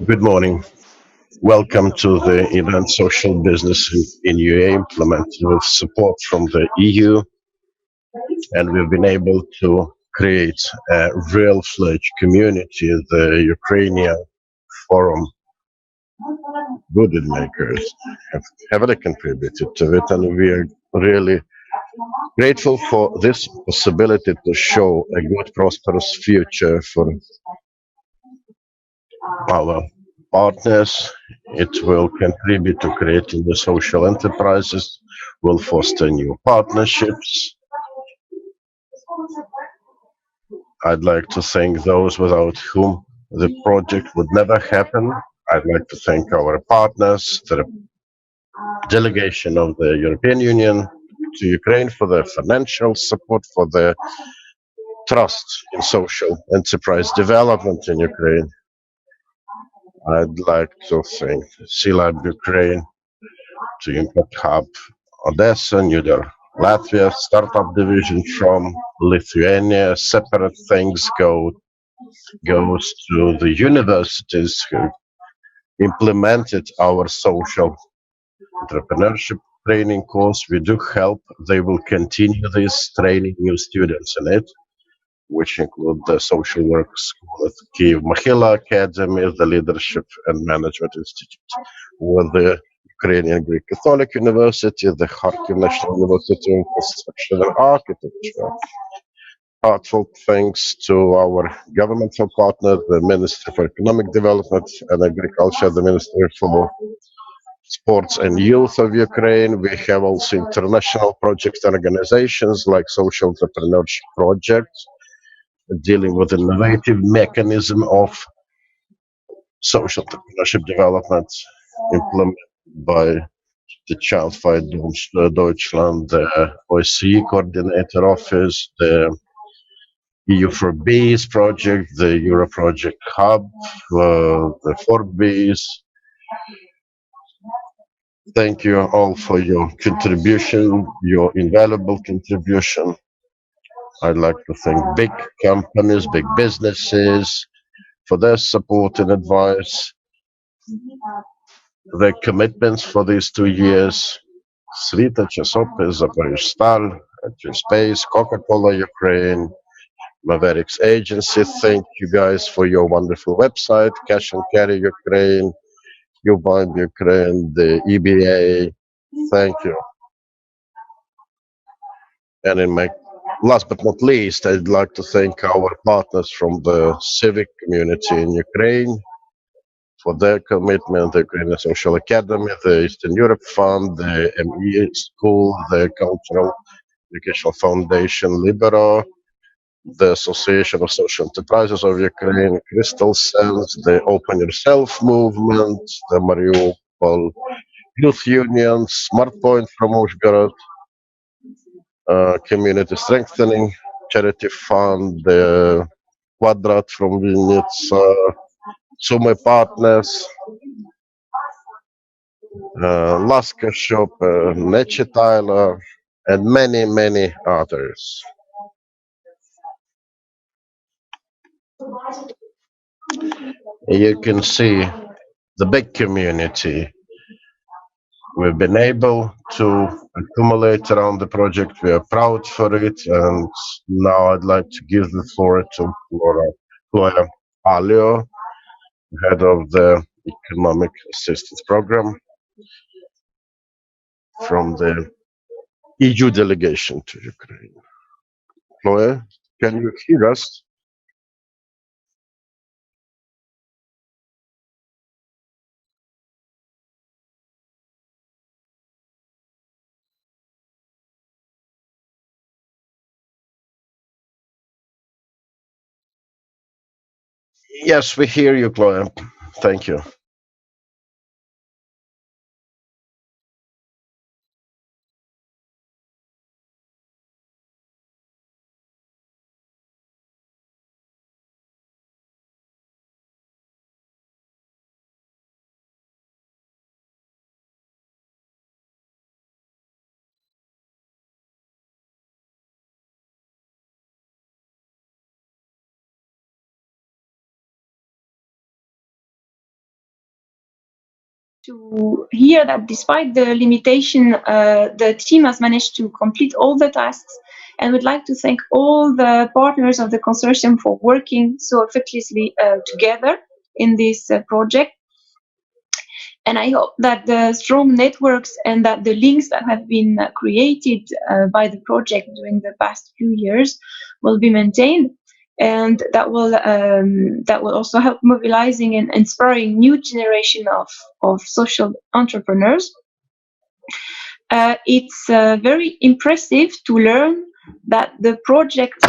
Good morning. Welcome to the event Social Business in UA implemented with support from the EU, and we've been able to create a real-fledged community, the Ukrainian Forum budget makers have heavily contributed to it, and we are really grateful for this possibility to show a good, prosperous future for our partners. It will contribute to creating the social enterprises, will foster new partnerships. I'd like to thank those without whom the project would never happen. I'd like to thank our partners, the delegation of the European Union to Ukraine for their financial support, for their trust in social enterprise development in Ukraine. I'd like to thank CLAB Ukraine, to Impact Hub Odessa, Latvia, startup division from Lithuania. Separate things goes to the universities who implemented our social entrepreneurship training course. We do help. They will continue this training new students in it, which include the social work school at Kiev Mahila Academy, the Leadership and Management Institute, with the Ukrainian Greek Catholic University, the Kharkiv National University of Construction and Architecture. Heartfelt thanks to our governmental partner, the Ministry for Economic Development and Agriculture, the Ministry for Sports and Youth of Ukraine. We have also international projects and organizations like Social Entrepreneurship Project, dealing with innovative mechanism of social entrepreneurship development implemented by the Child Fight Deutschland, the OSCE Coordinator Office, the EU for Bees project, the Euro Project Hub, the For Bees. Thank you all for your contribution, your invaluable contribution. I'd like to thank big companies, big businesses for their support and advice, their commitments for these 2 years. Svita, Chasopis, Zaporizhstal, Space, Coca-Cola Ukraine, Mavericks Agency. Thank you guys for your wonderful website, Cash and Carry Ukraine, Ubind Ukraine, the EBA. Thank you. And in my last but not least, I'd like to thank our partners from the civic community in Ukraine for their commitment, the Ukrainian Social Academy, the Eastern Europe Fund, the ME School, the Cultural Educational Foundation Libero, the Association of Social Enterprises of Ukraine, Crystal Sense, the Open Yourself movement, the Mariupol Youth Union, Smart Point from Uzhgorod, Community Strengthening Charity Fund, the Quadrat from Vinnytsia, Sumy Partners, Laska Shop, Nechi Tyler, and many, many others. You can see the big community we've been able to accumulate around the project. We are proud for it, and now I'd like to give the floor to Flora Alio, head of the Economic Assistance Program from the EU delegation to Ukraine. Flora, can you hear us? Yes, we hear you, Chloe. Thank you. to hear that despite the limitation, the team has managed to complete all the tasks, and would like to thank all the partners of the consortium for working so effectively together in this project. And I hope that the strong networks and that the links that have been created by the project during the past few years will be maintained, and that will also help mobilizing and inspiring new generation of social entrepreneurs. It's very impressive to learn that the project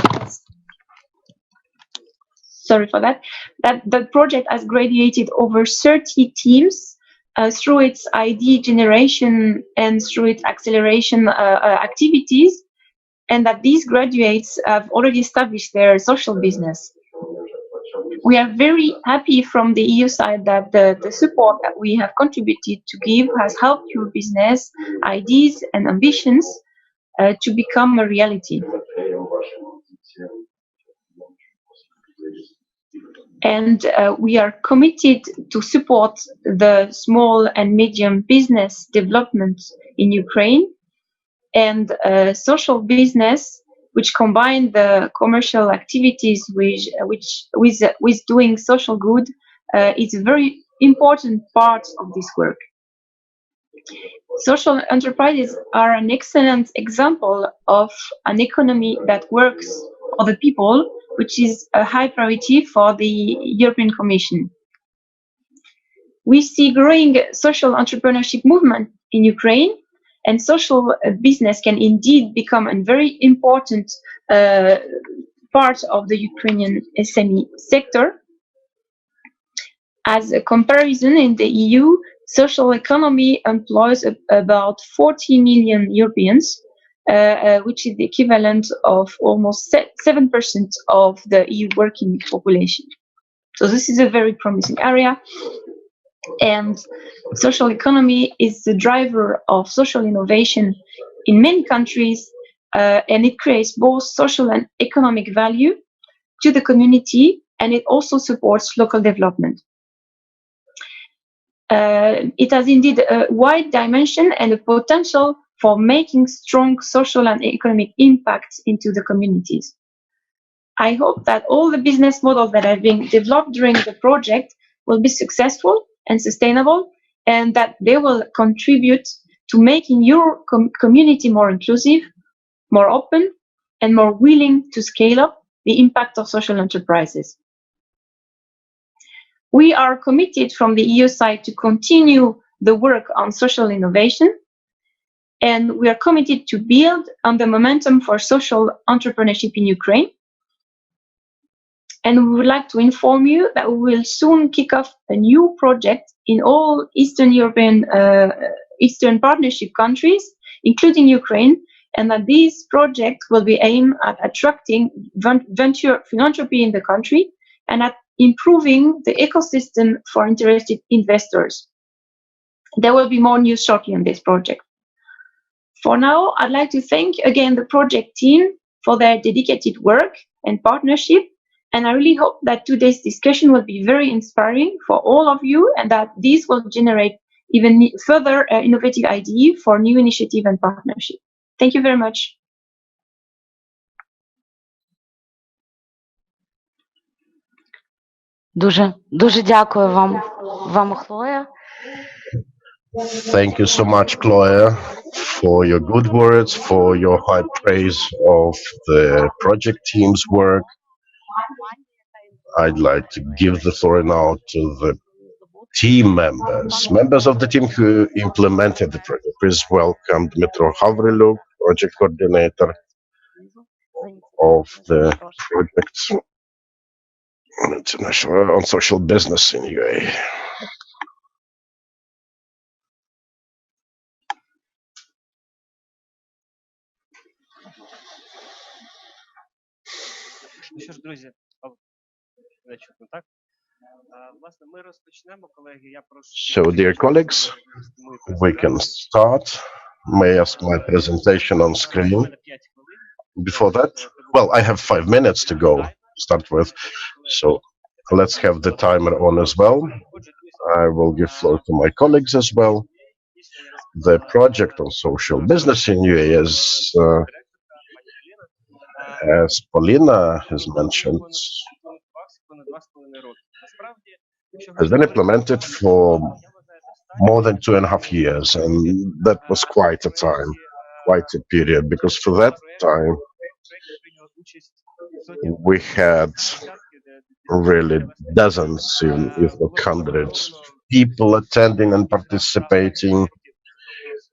that the project has graduated over 30 teams through its ID generation and through its acceleration activities, and that these graduates have already established their social business. We are very happy from the EU side that the support that we have contributed to give has helped your business ideas and ambitions to become a reality. And we are committed to support the small and medium business development in Ukraine, and social business, which combine the commercial activities with doing social good, is a very important part of this work. Social enterprises are an excellent example of an economy that works for the people, which is a high priority for the European Commission. We see growing social entrepreneurship movement in Ukraine, and social business can indeed become a very important part of the Ukrainian SME sector. As a comparison, in the EU, social economy employs about 40 million Europeans, which is the equivalent of almost 7% of the EU working population. So this is a very promising area. And social economy is the driver of social innovation in many countries, and it creates both social and economic value to the community, and it also supports local development. It has indeed a wide dimension and a potential for making strong social and economic impacts into the communities. I hope that all the business models that have been developed during the project will be successful and sustainable, and that they will contribute to making your community more inclusive, more open, and more willing to scale up the impact of social enterprises. We are committed from the EU side to continue the work on social innovation, and we are committed to build on the momentum for social entrepreneurship in Ukraine. And we would like to inform you that we will soon kick off a new project in all Eastern European, Eastern Partnership countries, including Ukraine, and that this project will be aimed at attracting venture philanthropy in the country and at improving the ecosystem for interested investors. There will be more news shortly on this project. For now, I'd like to thank again the project team for their dedicated work and partnership. And I really hope that today's discussion will be very inspiring for all of you, and that this will generate even further innovative ideas for new initiative and partnership. Thank you very much. Дуже дякую вам, Хлоя. Thank you so much, Chloe, for your good words, for your high praise of the project team's work. I'd like to give the floor now to the team members of the team who implemented the project. Please welcome Dmitro Havriluk, project coordinator of the project on social business in UA. So, dear colleagues, we can start. May I ask my presentation on screen? Before that, well, I have 5 minutes to go, start with, so let's have the timer on as well. I will give floor to my colleagues as well. The project on social business in UAE, as Polina has mentioned, has been implemented for more than 2.5 years, and that was quite a time, quite a period, because for that time we had really dozens, if not hundreds, people attending and participating.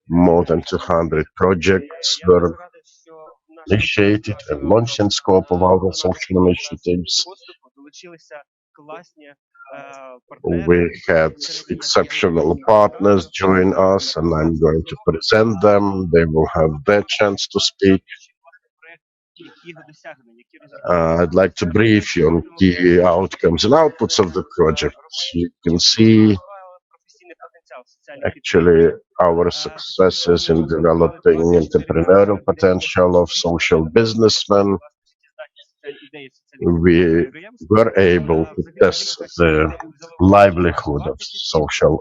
More than 200 projects were initiated and launched in scope of our social initiatives. We had exceptional partners join us, and I'm going to present them. They will have their chance to speak. I'd like to brief you on key outcomes and outputs of the project. You can see actually our successes in developing entrepreneurial potential of social businessmen. We were able to test the livelihood of social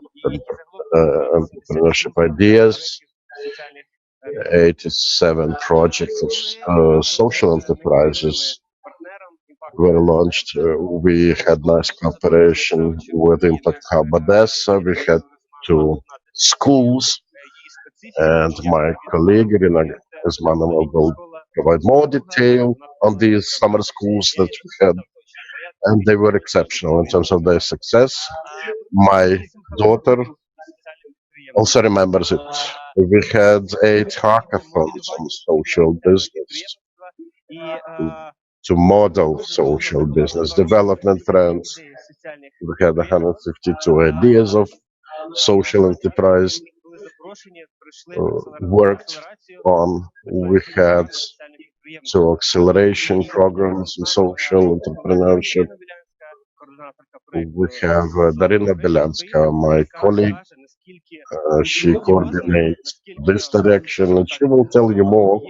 entrepreneurship ideas. 87 projects of social enterprises were launched. We had nice cooperation with Impact Hub Odessa. We had two schools, and my colleague Irina Ismanova will provide more detail on these summer schools that we had, and they were exceptional in terms of their success. My daughter also remembers it. We had 8 hackathons on social business to model social business development trends. We had 152 ideas of social enterprise worked on. We had 2 acceleration programs in social entrepreneurship. We have Darina Belanska, my colleague. She coordinates this direction, and she will tell you more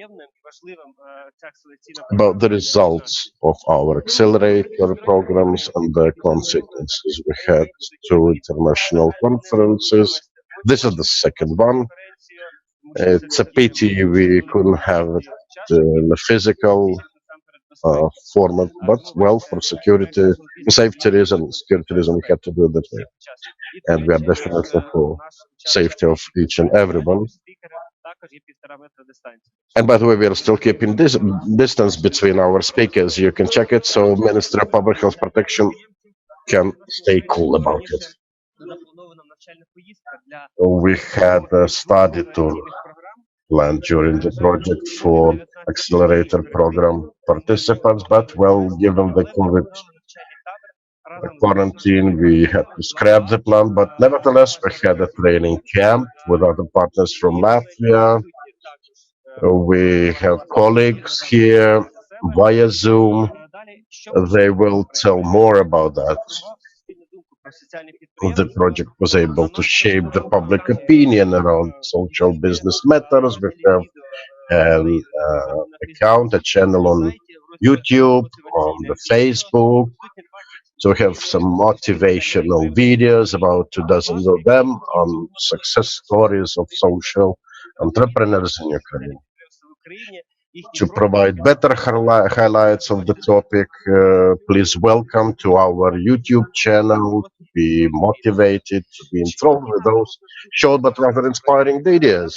about the results of our accelerator programs and the consequences. We had 2 international conferences. This is the second one. It's a pity we couldn't have it in a physical format, but well, for security, safety reason, security reason, we had to do it that way. And we are definitely for safety of each and everyone. And by the way, we are still keeping this distance between our speakers. You can check it, so Ministry of Public Health Protection can stay cool about it. We had a study tour planned during the project for accelerator program participants, but well, given the COVID quarantine, we had to scrap the plan, but nevertheless, we had a training camp with other partners from Latvia. We have colleagues here via Zoom. They will tell more about that. The project was able to shape the public opinion around social business matters. We have an account, a channel on YouTube, on the Facebook. So we have some motivational videos, about 2 dozen of them, on success stories of social entrepreneurs in Ukraine. To provide better highlights of the topic, please welcome to our YouTube channel, to be motivated, to be enthralled with those short but rather inspiring videos.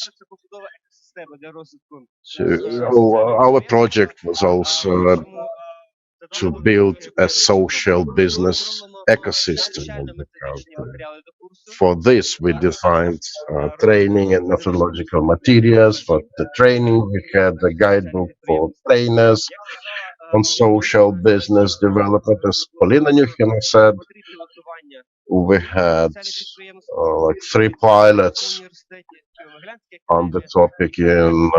So, our project was also to build a social business ecosystem in the country. For this, we defined training and methodological materials. For the training, we had a guidebook for trainers on social business development. As Polina Newhina said, we had like 3 pilots on the topic in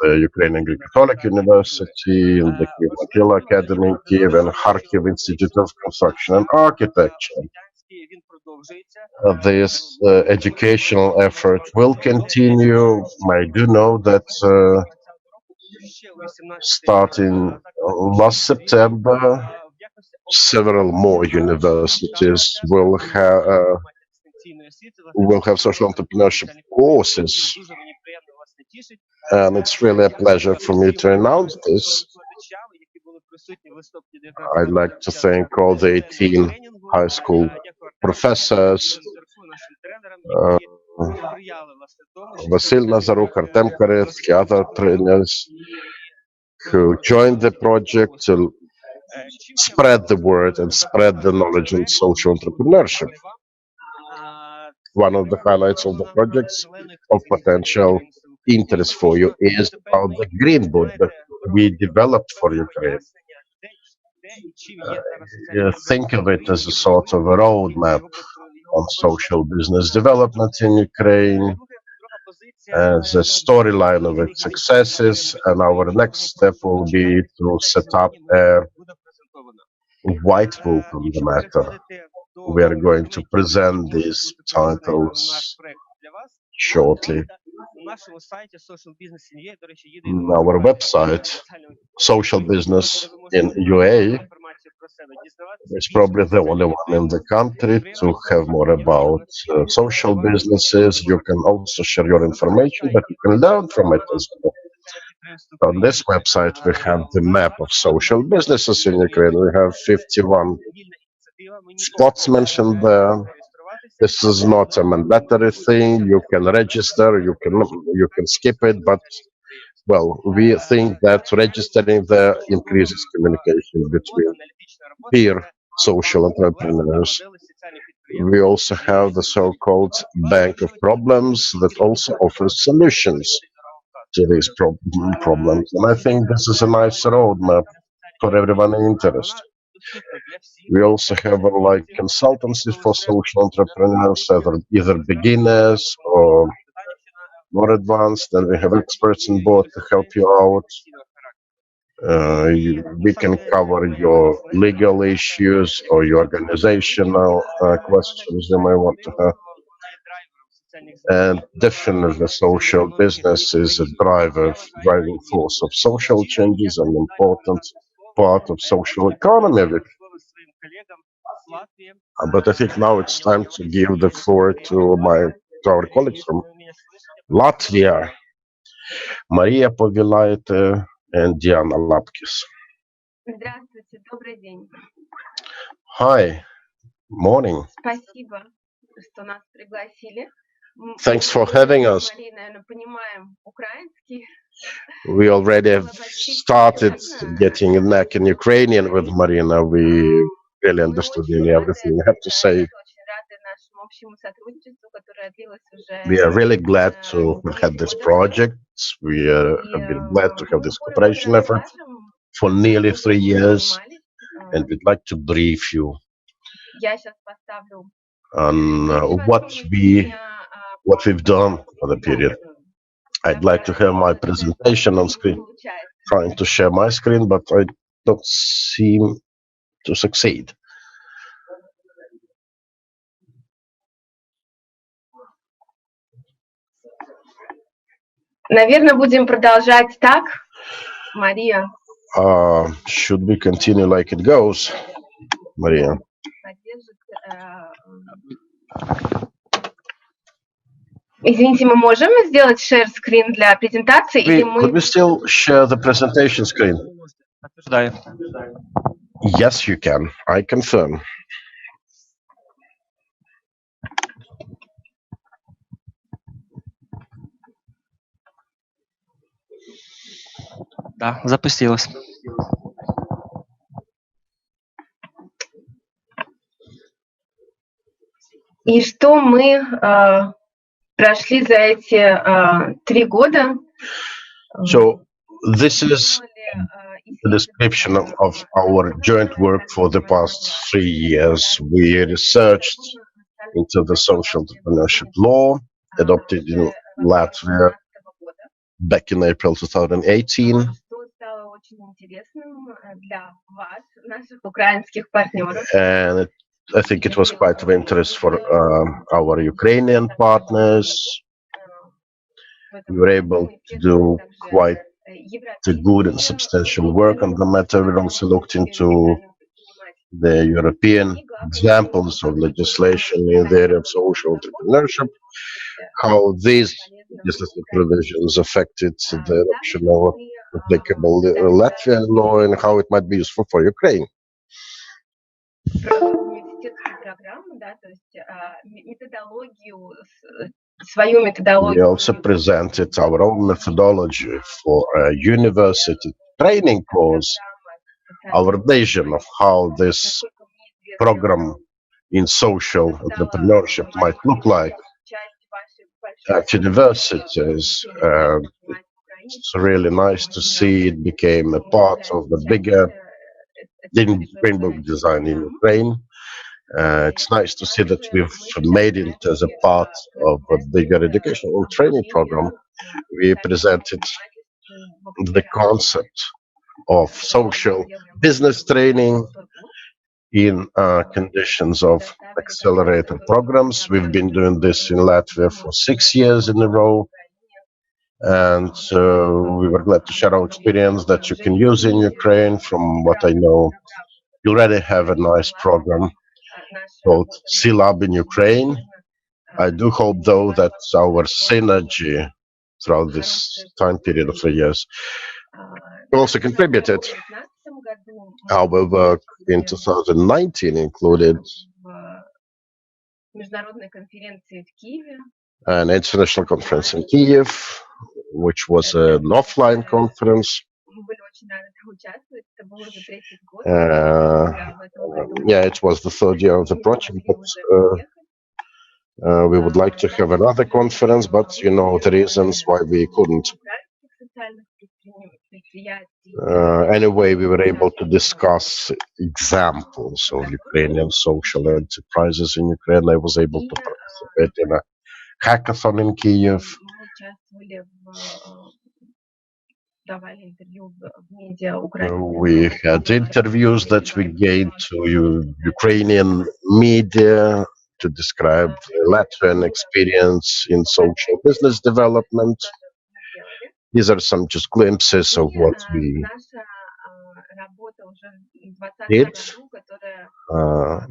the Ukrainian Greek Catholic University, in the Kyiv Academy in Kiev, and Kharkiv Institute of Construction and Architecture. This educational effort will continue. I do know that starting last September, several more universities will will have social entrepreneurship courses. And it's really a pleasure for me to announce this. I'd like to thank all the 18 high school professors, Vasil Nazaruk, Artem Karetsky, other trainers who joined the project to spread the word and spread the knowledge on social entrepreneurship. One of the highlights of the projects of potential interest for you is about the green book that we developed for Ukraine. Think of it as a sort of a roadmap on social business development in Ukraine, as a storyline of its successes, and our next step will be to set up a white book on the matter. We are going to present these titles shortly. On our website, Social Business in UA, is probably the only one in the country to have more about social businesses. You can also share your information, but you can learn from it as well. On this website, we have the map of social businesses in Ukraine. We have 51 spots mentioned there. This is not a mandatory thing. You can register, you can skip it, but well, we think that registering there increases communication between peer social entrepreneurs. We also have the so-called Bank of Problems that also offers solutions to these problems. And I think this is a nice roadmap for everyone interested. We also have like consultancies for social entrepreneurs, either beginners or more advanced, and we have experts on board to help you out. We can cover your legal issues or your organizational questions you may want to have. And definitely social business is a driving force of social changes, an important part of social economy. But I think now it's time to give the floor to our colleagues from Latvia, Maria Povilaite and Diana Lapkis. Здравствуйте, добрый день. Hi, morning. Спасибо, что нас пригласили. Thanks for having us. Мария, наверное, понимаем украинский. We already have started getting a knack in Ukrainian with Marina. We really understood nearly everything you have to say. We are really glad to have had this project. We have been glad to have this cooperation effort for nearly 3 years, and we'd like to brief you on what we've done for the period. I'd like to have my presentation on screen. Trying to share my screen, but I don't seem to succeed. Наверное, будем продолжать так, Мария. Should we continue like it goes, Maria? Извините, мы можем сделать share screen для презентации? Could we still share the presentation screen? Yes, you can. I confirm. Да, запустилось. И что мы прошли за эти 3 года? So this is the description of our joint work for the past 3 years. We researched into the social entrepreneurship law adopted in Latvia back in April 2018. And I think it was quite of interest for our Ukrainian partners. We were able to do quite good and substantial work on the matter. We also looked into the European examples of legislation in the area of social entrepreneurship, how these legislative provisions affected the adoption of applicable Latvian law and how it might be useful for Ukraine. We also presented our own methodology for a university training course, our vision of how this program in social entrepreneurship might look like at universities. It's really nice to see it became a part of the bigger Green Book design in Ukraine. It's nice to see that we've made it as a part of a bigger educational training program. We presented the concept of social business training in conditions of accelerator programs. We've been doing this in Latvia for 6 years in a row. And we were glad to share our experience that you can use in Ukraine. From what I know, you already have a nice program called C-Lab in Ukraine. I do hope, though, that our synergy throughout this time period of 3 years also contributed. Our work in 2019 included an international conference in Kiev, which was an offline conference. Yeah, it was the third year of the project, but we would like to have another conference, but you know the reasons why we couldn't. Anyway, we were able to discuss examples of Ukrainian social enterprises in Ukraine. I was able to participate in a hackathon in Kiev. We had interviews that we gave to Ukrainian media to describe the Latvian experience in social business development. These are some just glimpses of what we did. Our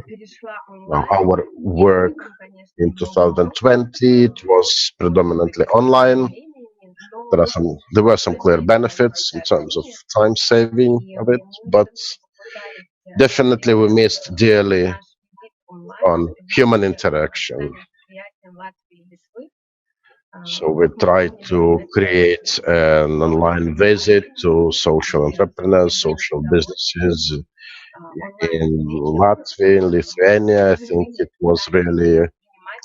work in 2020, it was predominantly online. There were some clear benefits in terms of time saving of it, but definitely we missed dearly on human interaction. So we tried to create an online visit to social entrepreneurs, social businesses in Latvia, in Lithuania. I think it was really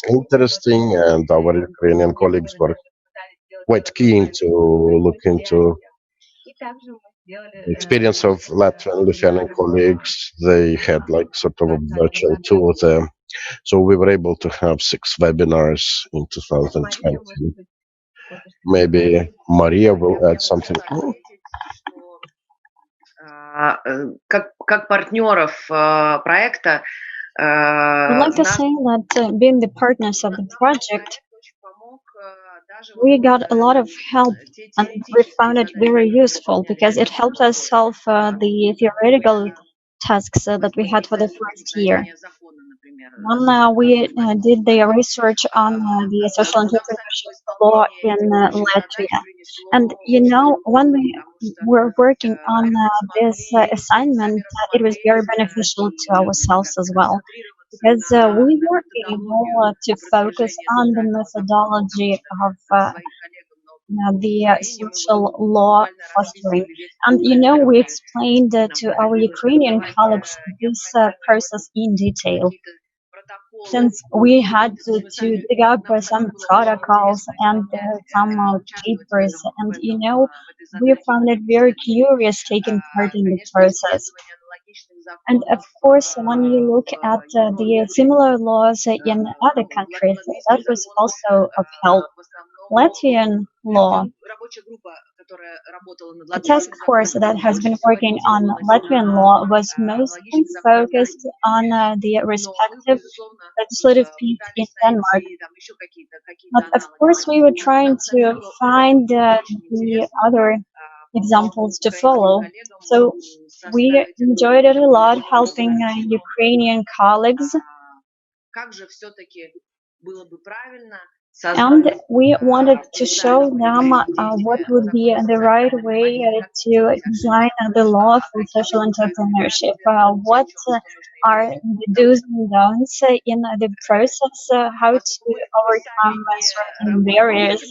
interesting, and our Ukrainian colleagues were quite keen to look into the experience of Latvian and Lithuanian colleagues. They had like sort of a virtual tour there. So we were able to have 6 webinars in 2020. Maybe Maria will add something. Как партнеров проекта, I'd like to say that being the partners of the project, we got a lot of help and we found it very useful because it helped us solve the theoretical tasks that we had for the first year. When we did the research on the social entrepreneurship law in Latvia. And you know, when we were working on this assignment, it was very beneficial to ourselves as well. Because we were able to focus on the methodology of the social law fostering. And you know, we explained to our Ukrainian colleagues this process in detail. Since we had to dig up some protocols and some papers, and you know, we found it very curious taking part in the process. And of course, when you look at the similar laws in other countries, that was also of help. Latvian law, the task force that has been working on Latvian law was mostly focused on the respective legislative piece in Denmark. But of course, we were trying to find the other examples to follow. So we enjoyed it a lot, helping Ukrainian colleagues. And we wanted to show them what would be the right way to design the law for social entrepreneurship. What are the do's and don'ts in the process, how to overcome certain barriers.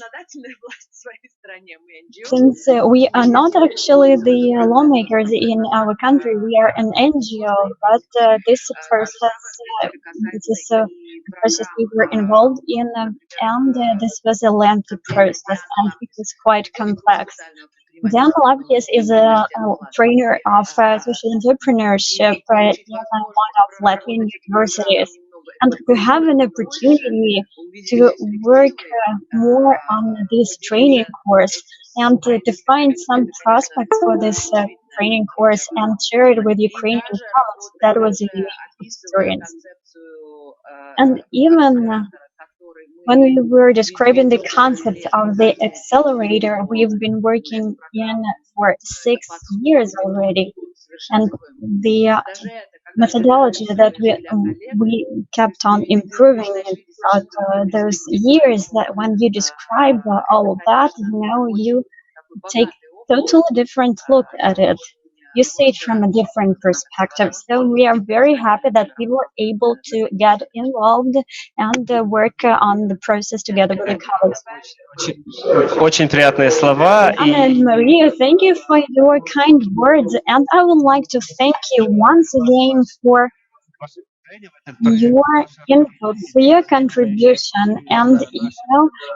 Since we are not actually the lawmakers in our country, we are an NGO, but this is a process we were involved in, and this was a lengthy process, and it was quite complex. Dan Latvia is a trainer of social entrepreneurship in one of Latvian universities. And to have an opportunity to work more on this training course and to find some prospects for this training course and share it with Ukrainian colleagues, that was a unique experience. And even when we were describing the concept of the accelerator, we've been working in for 6 years already, and the methodology that we kept on improving throughout those years. That when you describe all of that, you take totally different look at it. You see it from a different perspective. So we are very happy that we were able to get involved and work on the process together with the colleagues. Очень приятные слова. And Maria, thank you for your kind words. And I would like to thank you once again for your input, for your contribution, and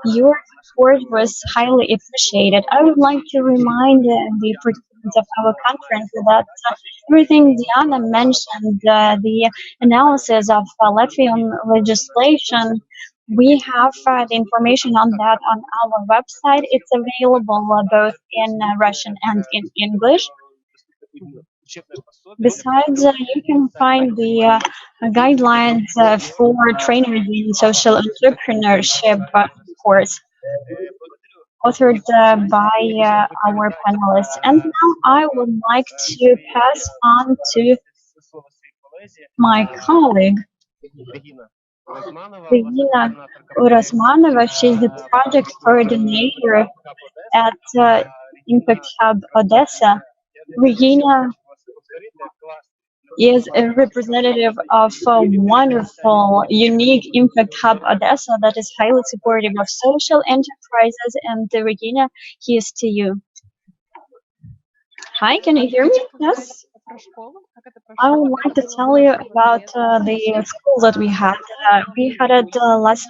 your support was highly appreciated. I would like to remind the participants of our conference that everything Diana mentioned, the analysis of Latvian legislation, we have the information on that on our website. It's available both in Russian and in English. Besides, you can find the guidelines for trainers in social entrepreneurship course authored by our panelists. And now I would like to pass on to my colleague, Regina Urasmanova. She's the project coordinator at Impact Hub Odessa. Regina is a representative of a wonderful, unique Impact Hub Odessa that is highly supportive of social enterprises. And Regina, here's to you. Hi, can you hear me? Yes. I would like to tell you about the school that we had. We had it last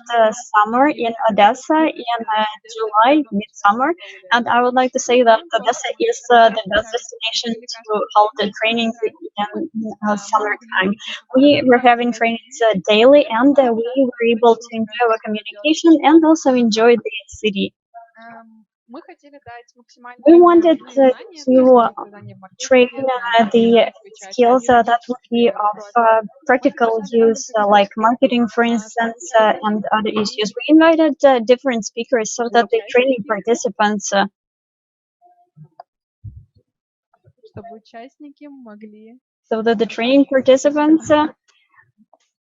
summer in Odessa in July, midsummer, and I would like to say that Odessa is the best destination to hold the trainings in summertime. We were having trainings daily, and we were able to enjoy our communication and also enjoy the city. We wanted to train the skills that would be of practical use, like marketing, for instance, and other issues. We invited different speakers so that the training participants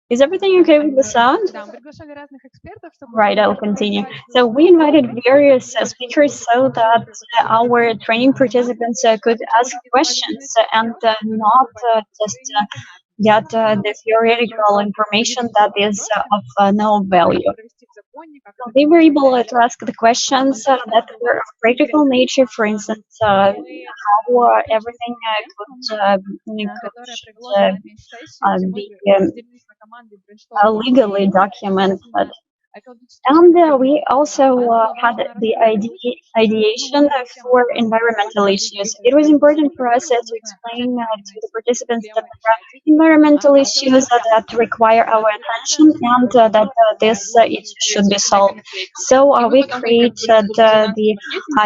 is everything okay with the sound? Right, I'll continue. So we invited various speakers so that our training participants could ask questions and not just get the theoretical information that is of no value. So they were able to ask the questions that were of practical nature, for instance, how everything should be legally documented. And we also had the ideation for environmental issues. It was important for us to explain to the participants that there are environmental issues that require our attention and that this should be solved. So we created the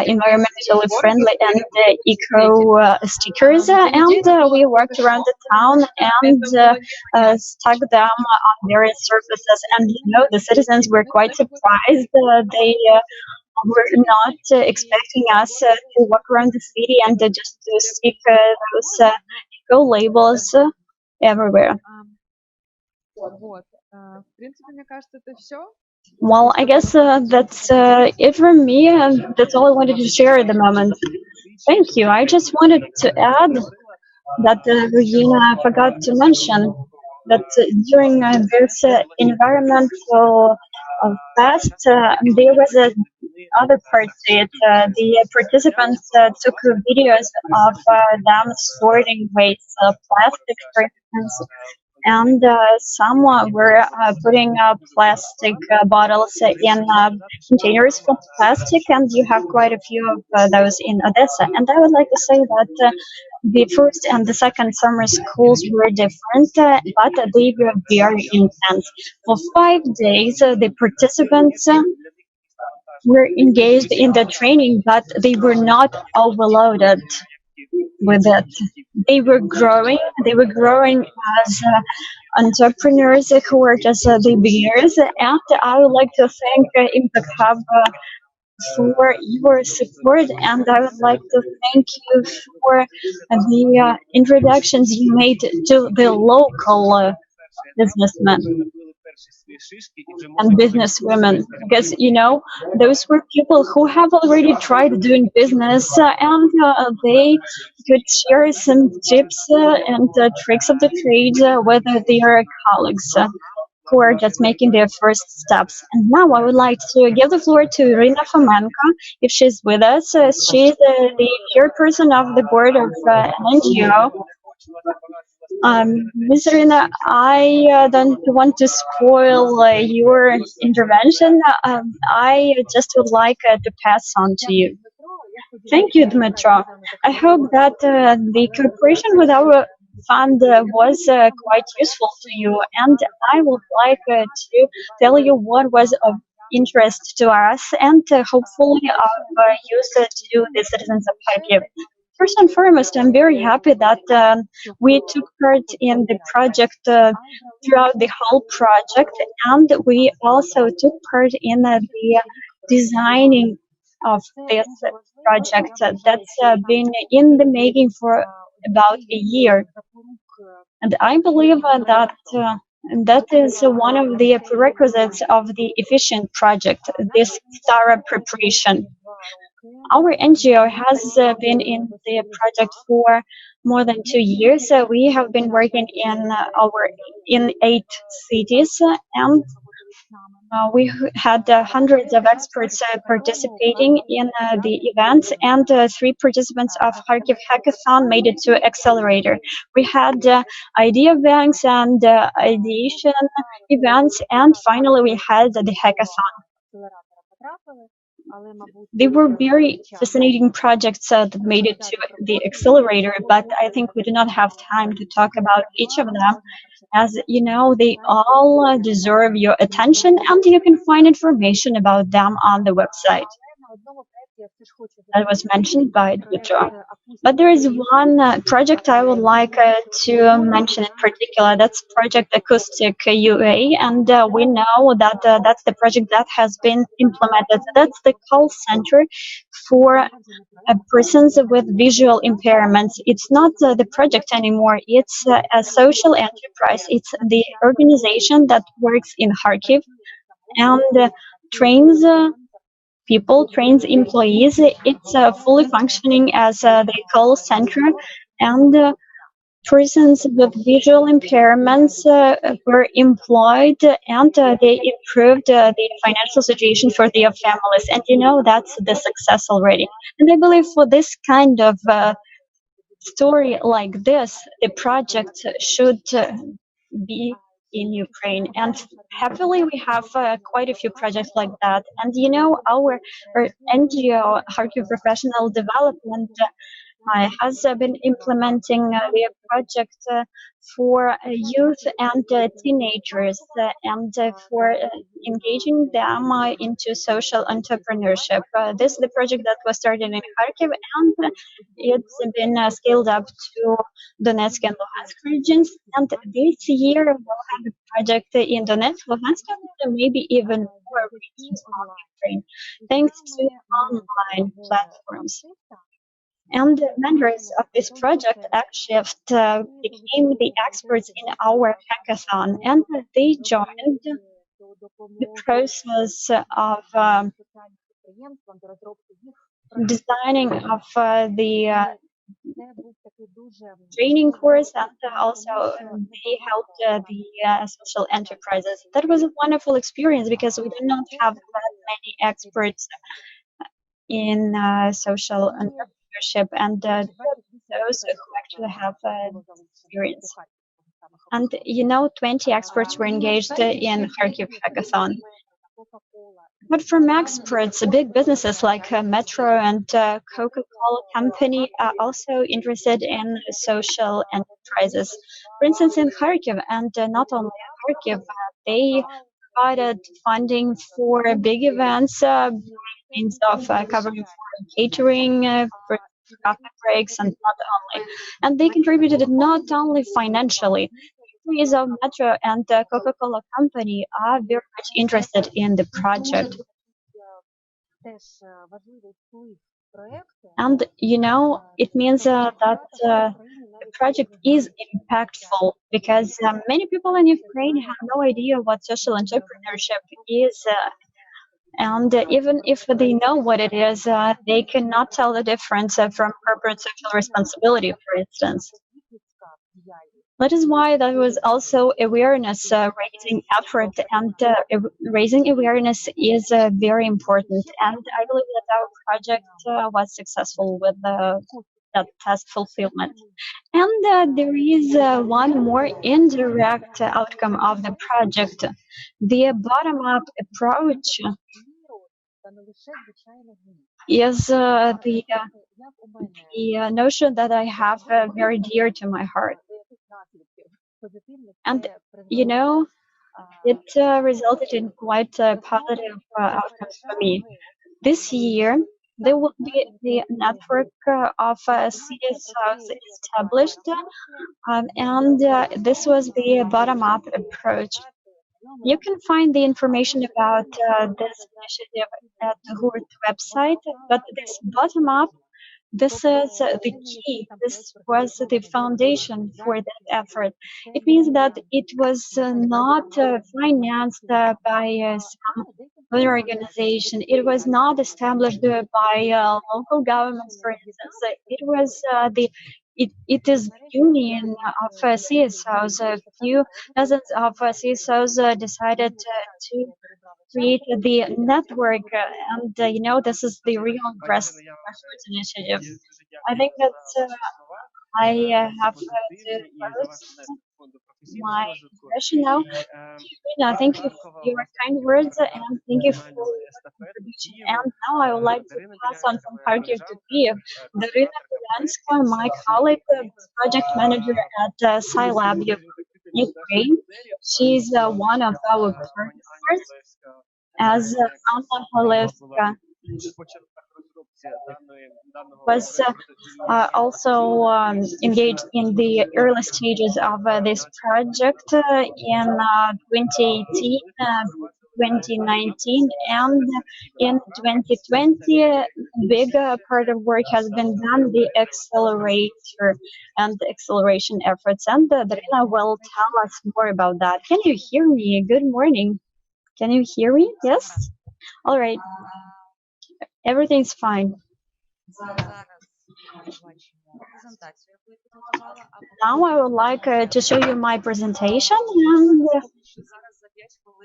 environmentally friendly and eco stickers, and we walked around the town and stuck them on various surfaces. And the citizens were quite surprised. They were not expecting us to walk around the city and just to stick those eco labels everywhere. Well, I guess that's it from me, and that's all I wanted to share at the moment. Thank you. I just wanted to add that Regina forgot to mention that during this environmental fest, there was a other part to it. The participants took videos of them sorting waste, plastic, for instance, and some were putting plastic bottles in containers for plastic, and you have quite a few of those in Odessa. And I would like to say that the first and the second summer schools were different, but they were very intense. For 5 days, the participants were engaged in the training, but they were not overloaded with it. They were growing. They were growing as entrepreneurs who were just the beginners. And I would like to thank Impact Hub for your support, and I would like to thank you for the introductions you made to the local businessmen and businesswomen, because those were people who have already tried doing business, and they could share some tips and tricks of the trade with their colleagues who are just making their first steps. And now I would like to give the floor to Irina Fomenko, if she's with us. She's the chairperson of the board of an NGO. Ms. Irina, I don't want to spoil your intervention. I just would like to pass on to you. Thank you, Dmitro. I hope that the cooperation with our fund was quite useful to you, and I would like to tell you what was of interest to us and hopefully of use to the citizens of Kharkiv. First and foremost, I'm very happy that we took part in the project throughout the whole project, and we also took part in the designing of this project that's been in the making for about a year. And I believe that is one of the prerequisites of the efficient project, this thorough preparation. Our NGO has been in the project for more than 2 years. We have been working in 8 cities, and we had hundreds of experts participating in the events, and 3 participants of Kharkiv Hackathon made it to Accelerator. We had idea banks and ideation events, and finally we had the hackathon. They were very fascinating projects that made it to the Accelerator, but I think we do not have time to talk about each of them. As you know, they all deserve your attention, and you can find information about them on the website. That was mentioned by Dmitro. But there is one project I would like to mention in particular. That's Project Acoustic UA, and we know that that's the project that has been implemented. That's the call center for persons with visual impairments. It's not the project anymore. It's a social enterprise. It's the organization that works in Kharkiv and trains people, trains employees. It's fully functioning as the call center, and persons with visual impairments were employed, and they improved the financial situation for their families. And that's the success already. And I believe for this kind of story like this, the project should be in Ukraine. And happily, we have quite a few projects like that. And our NGO, Kharkiv Professional Development, has been implementing the project for youth and teenagers and for engaging them into social entrepreneurship. This is the project that was started in Kharkiv, and it's been scaled up to Donetsk and Luhansk regions. And this year we'll have a project in Donetsk, Luhansk, and maybe even more regions of Ukraine, thanks to online platforms. And the members of this project actually became the experts in our hackathon, and they joined the process of designing of the training course, and also they helped the social enterprises. That was a wonderful experience because we did not have that many experts in social entrepreneurship, and those who actually have experience. And 20 experts were engaged in Kharkiv hackathon. But from experts, big businesses like Metro and Coca-Cola company are also interested in social enterprises. For instance, in Kharkiv, and not only in Kharkiv, they provided funding for big events, means of covering for catering, for coffee breaks, and not only. And they contributed not only financially. Employees of Metro and the Coca-Cola company are very much interested in the project. And it means that the project is impactful because many people in Ukraine have no idea what social entrepreneurship is. And even if they know what it is, they cannot tell the difference from corporate social responsibility, for instance. That is why there was also awareness raising effort, and raising awareness is very important. And I believe that our project was successful with that task fulfillment. And there is one more indirect outcome of the project. The bottom-up approach is the notion that I have very dear to my heart. And it resulted in quite positive outcomes for me. This year, there will be the network of CSOs established, and this was the bottom-up approach. You can find the information about this initiative at the HURT website, but this bottom-up, this is the key. This was the foundation for that effort. It means that it was not financed by some other organization. It was not established by local governments, for instance. It was it is the union of CSOs. A few dozens of CSOs decided to create the network, and this is the real grassroots initiative. I think that I have to close my session now. Katrina, thank you for your kind words and thank you for your contribution. And now I would like to pass on from Kharkiv to Kyiv. Darina Kulanska, my colleague, project manager at Scilab Ukraine. She's one of our partners, as Anna Halevska was also engaged in the early stages of this project in 2018, 2019, and in 2020, a big part of work has been done, the accelerator and the acceleration efforts. And Darina will tell us more about that. Can you hear me? Good morning. Can you hear me? Yes? All right. Everything's fine. Now I would like to show you my presentation, and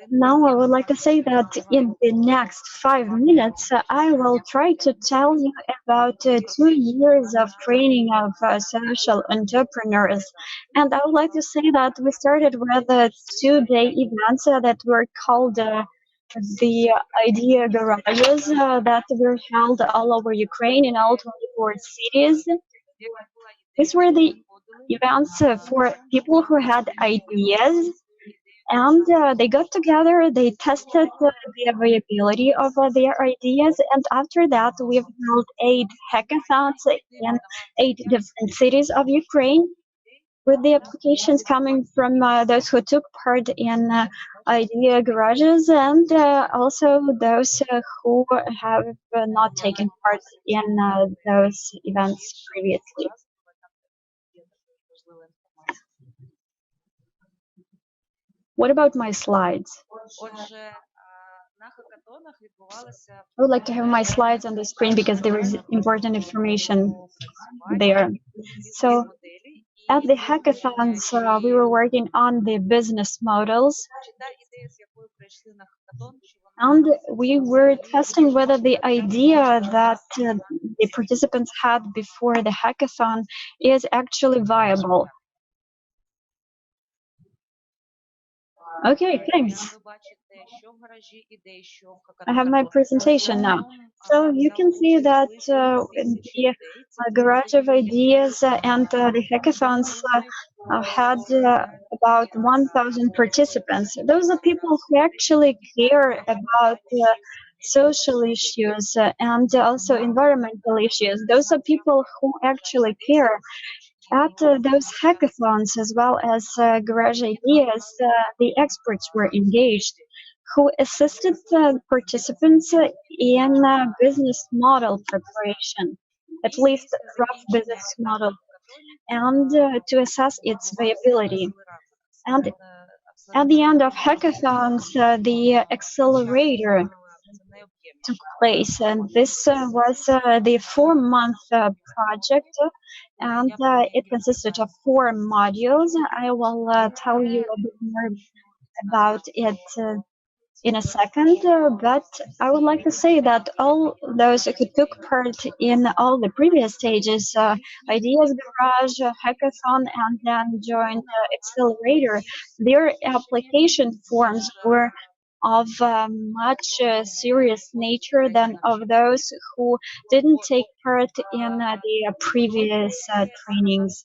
now I would like to say that in the next 5 minutes I will try to tell you about 2 years of training of social entrepreneurs. And I would like to say that we started with 2-day events that were called the idea garages that were held all over Ukraine in all 24 cities. These were the events for people who had ideas, and they got together, they tested the viability of their ideas, and after that we've held 8 hackathons in 8 different cities of Ukraine, with the applications coming from those who took part in idea garages, and also those who have not taken part in those events previously. What about my slides? I would like to have my slides on the screen because there is important information there. So at the hackathons, we were working on the business models, and we were testing whether the idea that the participants had before the hackathon is actually viable. Okay, thanks. I have my presentation now. So you can see that the garage of ideas and the hackathons had about 1,000 participants. Those are people who actually care about social issues and also environmental issues. Those are people who actually care. At those hackathons, as well as Garage Ideas, the experts were engaged, who assisted participants in business model preparation, at least rough business model, and to assess its viability. And at the end of hackathons, the accelerator took place, and this was the 4-month project, and it consisted of 4 modules. I will tell you a bit more about it in a second, but I would like to say that all those who took part in all the previous stages, Ideas Garage, Hackathon, and then joined Accelerator, their application forms were of much serious nature than of those who didn't take part in the previous trainings.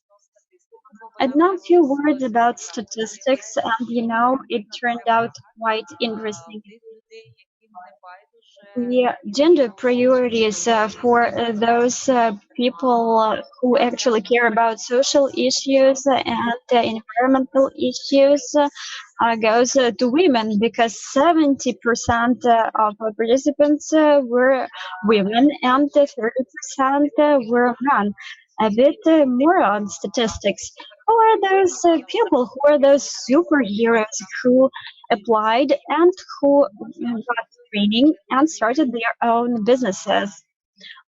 And now a few words about statistics, and it turned out quite interesting. The gender priorities for those people who actually care about social issues and environmental issues goes to women, because 70% of participants were women and 30% were men. A bit more on statistics. Who are those people? Who are those superheroes who applied and who got training and started their own businesses?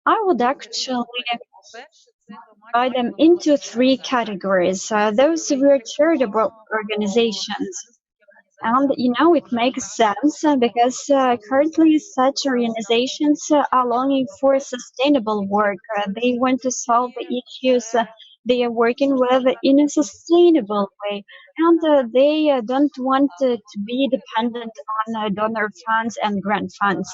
I would actually divide them into 3 categories. Those were charitable organizations. And it makes sense because currently such organizations are longing for sustainable work. They want to solve the issues they are working with in a sustainable way, and they don't want to be dependent on donor funds and grant funds.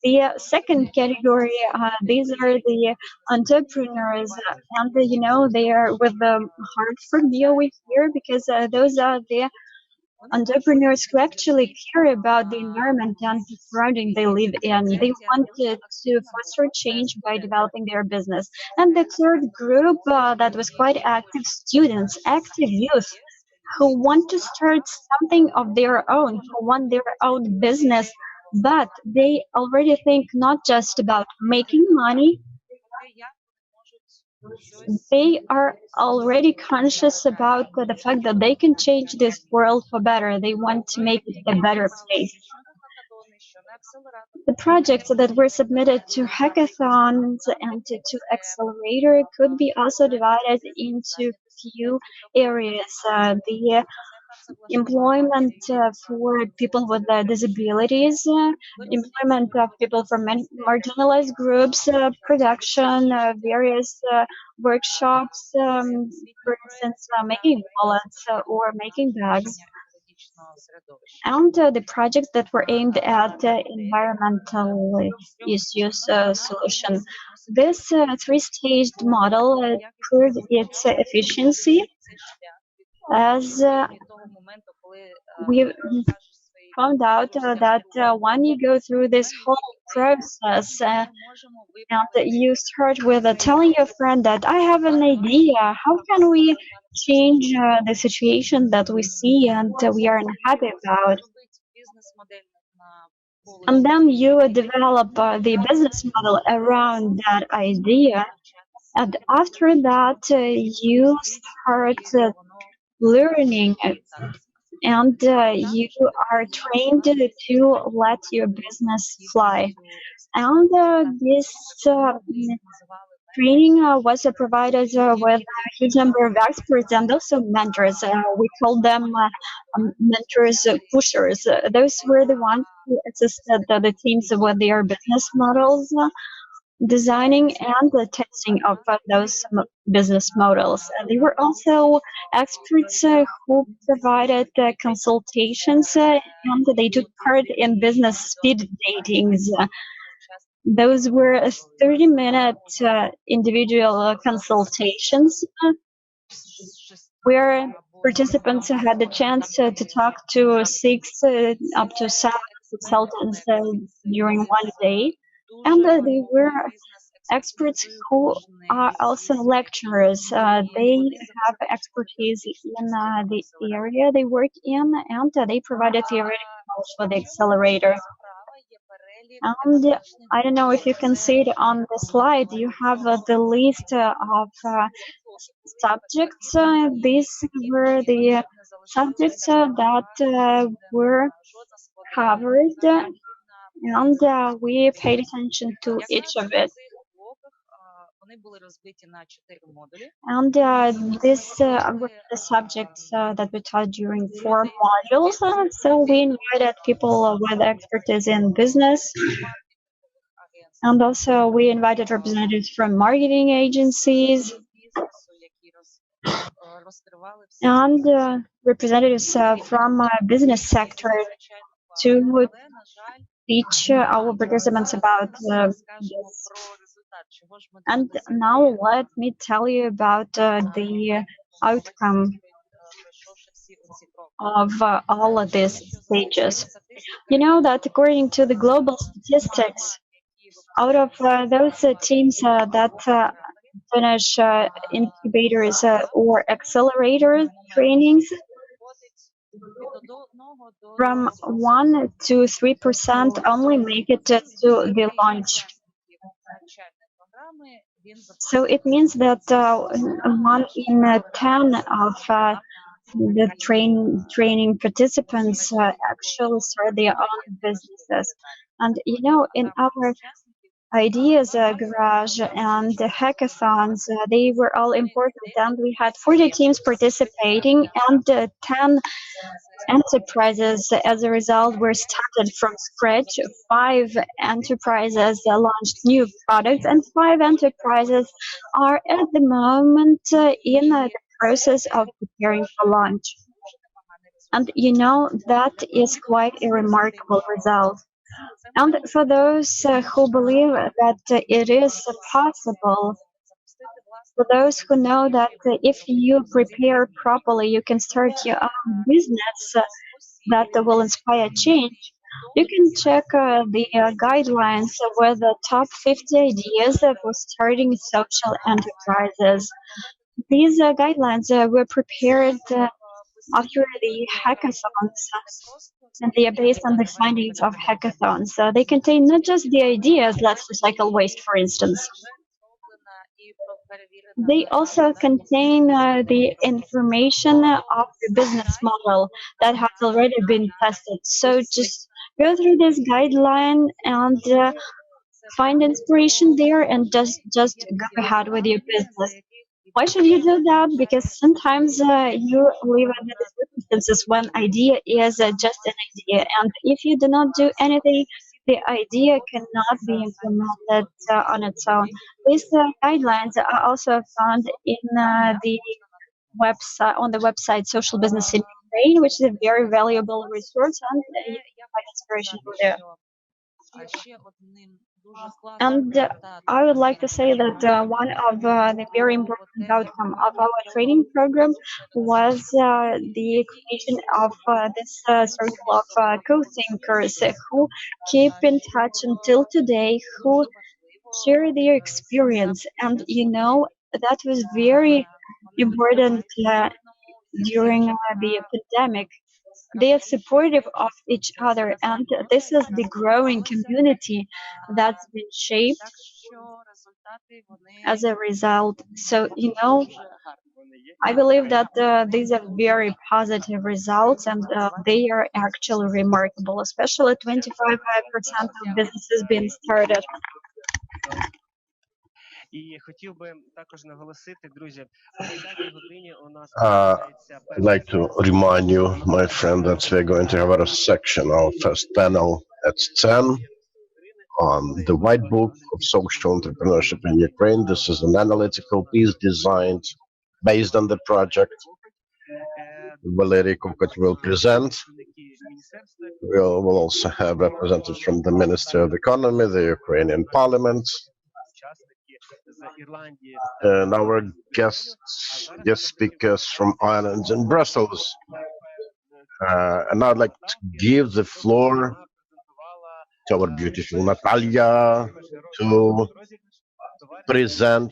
The second category, these are the entrepreneurs, and they are with the heart for me over here, because those are the entrepreneurs who actually care about the environment and the surrounding they live in. They wanted to foster change by developing their business. And the third group that was quite active, students, active youth, who want to start something of their own, who want their own business, but they already think not just about making money. They are already conscious about the fact that they can change this world for better. They want to make it a better place. The projects that were submitted to hackathons and to Accelerator could be also divided into few areas. The employment for people with disabilities, employment of people from marginalized groups, production, various workshops, for instance, making wallets or making bags. and the projects that were aimed at environmental issues solution. This three-staged model proved its efficiency as we found out that when you go through this whole process and you start with telling your friend that I have an idea, how can we change the situation that we see and we are unhappy about? And then you develop the business model around that idea. And after that, you start learning and you are trained to let your business fly. And this training was provided with a huge number of experts and also mentors. We call them mentors pushers. Those were the ones who assisted the teams with their business models, designing and the testing of those business models. They were also experts who provided consultations and they took part in business speed datings. Those were 30-minute individual consultations where participants had the chance to talk to 6 up to 7 consultants during one day. And they were experts who are also lecturers. They have expertise in the area they work in, and they provided theoretical knowledge for the accelerator. And I don't know if you can see it on the slide. You have the list of subjects. These were the subjects that were covered, and we paid attention to each of it. And this were the subjects that we taught during 4 modules. So we invited people with expertise in business. And also we invited representatives from marketing agencies and representatives from business sector to teach our participants about this. And now let me tell you about the outcome of all of these stages. You know that according to the global statistics, out of those teams that finish incubators or accelerator trainings, from 1 to 3% only make it to the launch. So it means that 1 in 10 of the training participants actually start their own businesses. And you know, in our ideas garage and the hackathons, they were all important, and we had 40 teams participating and 10 enterprises as a result were started from scratch. 5 enterprises launched new products, and 5 enterprises are at the moment in the process of preparing for launch. And you know, that is quite a remarkable result. And for those who believe that it is possible, for those who know that if you prepare properly, you can start your own business that will inspire change, you can check the guidelines with the top 50 ideas for starting social enterprises. These guidelines were prepared after the hackathons, and they are based on the findings of hackathons. They contain not just the ideas, let's recycle waste, for instance. They also contain the information of the business model that has already been tested. So just go through this guideline and find inspiration there and just go ahead with your business. Why should you do that? Because sometimes you live under the circumstances when idea is just an idea, and if you do not do anything, the idea cannot be implemented on its own. These guidelines are also found in the website, on the website SocialBusinessInUA. Ukraine, which is a very valuable resource, and you can find inspiration over there. And I would like to say that one of the very important outcome of our training program was the creation of this circle of co-thinkers who keep in touch until today, who share their experience. And that was very important during the pandemic. They are supportive of each other, and this is the growing community that's been shaped as a result. So, I believe that these are very positive results, and they are actually remarkable, especially 25% of businesses being started. І хотів би також наголосити, друзі, о 10-й годині у нас I'd like to remind you, my friend, that we're going to have a section, our first panel at 10 on the White Book of Social Entrepreneurship in Ukraine. This is an analytical piece designed based on the project. Valery Kokot will present. We'll also have representatives from the Ministry of Economy, the Ukrainian Parliament, and our guest speakers from Ireland and Brussels. And I'd like to give the floor to our beautiful Natalia to present